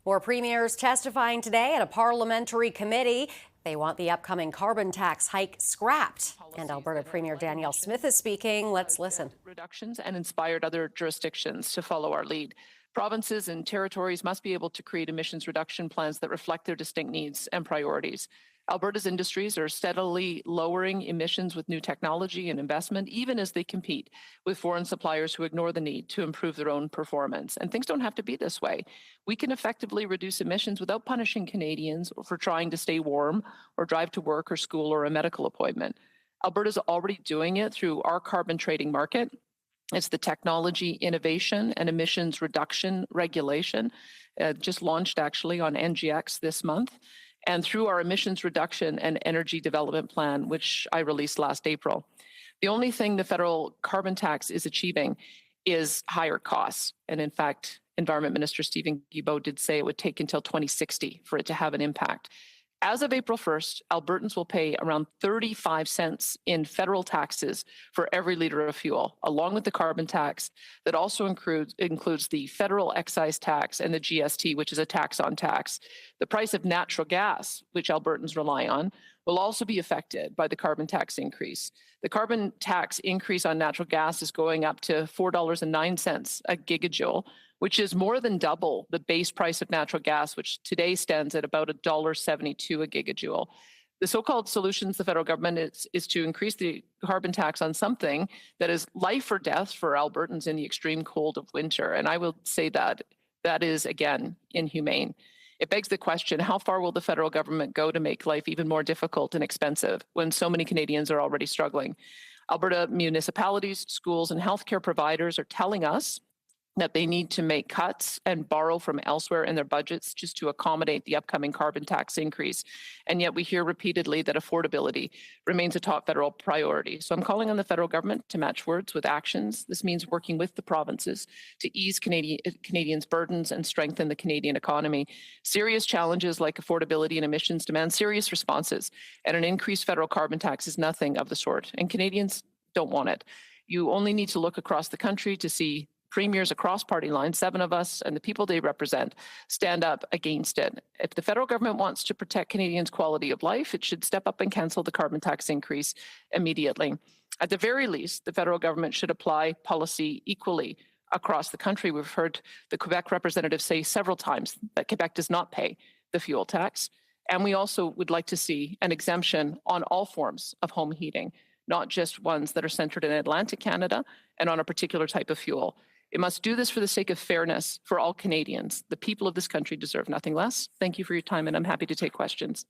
More premiers testifying today at a parliamentary committee. They want the upcoming carbon tax hike scrapped. And Alberta Premier Danielle Smith is speaking. Let's listen. Reductions and inspired other jurisdictions to follow our lead. Provinces and territories must be able to create emissions reduction plans that reflect their distinct needs and priorities. Alberta's industries are steadily lowering emissions with new technology and investment, even as they compete with foreign suppliers who ignore the need to improve their own performance. And things don't have to be this way. We can effectively reduce emissions without punishing Canadians for trying to stay warm or drive to work or school or a medical appointment. Alberta's already doing it through our carbon trading market. It's the technology innovation and emissions reduction regulation, just launched actually on NGX this month, and through our emissions reduction and energy development plan, which I released last April. The only thing the federal carbon tax is achieving is higher costs. And in fact, Environment Minister Stephen Guilbeault did say it would take until 2060 for it to have an impact. As of April 1st, Albertans will pay around 35 cents in federal taxes for every litre of fuel, along with the carbon tax that also includes the federal excise tax and the GST, which is a tax on tax. The price of natural gas, which Albertans rely on, will also be affected by the carbon tax increase. The carbon tax increase on natural gas is going up to $4.09 a gigajoule, which is more than double the base price of natural gas, which today stands at about $1.72 a gigajoule. The so-called solutions the federal government is to increase the carbon tax on something that is life or death for Albertans in the extreme cold of winter. And I will say that is, again, inhumane. It begs the question, how far will the federal government go to make life even more difficult and expensive when so many Canadians are already struggling? Alberta municipalities, schools, and healthcare providers are telling us that they need to make cuts and borrow from elsewhere in their budgets just to accommodate the upcoming carbon tax increase. And yet we hear repeatedly that affordability remains a top federal priority. So I'm calling on the federal government to match words with actions. This means working with the provinces to ease Canadians' burdens and strengthen the Canadian economy. Serious challenges like affordability and emissions demand serious responses, and an increased federal carbon tax is nothing of the sort. And Canadians don't want it. You only need to look across the country to see premiers across party lines, 7 of us, and the people they represent stand up against it. If the federal government wants to protect Canadians' quality of life, it should step up and cancel the carbon tax increase immediately. At the very least, the federal government should apply policy equally across the country. We've heard the Quebec representative say several times that Quebec does not pay the fuel tax. And we also would like to see an exemption on all forms of home heating, not just ones that are centered in Atlantic Canada and on a particular type of fuel. It must do this for the sake of fairness for all Canadians. The people of this country deserve nothing less. Thank you for your time, and I'm happy to take questions.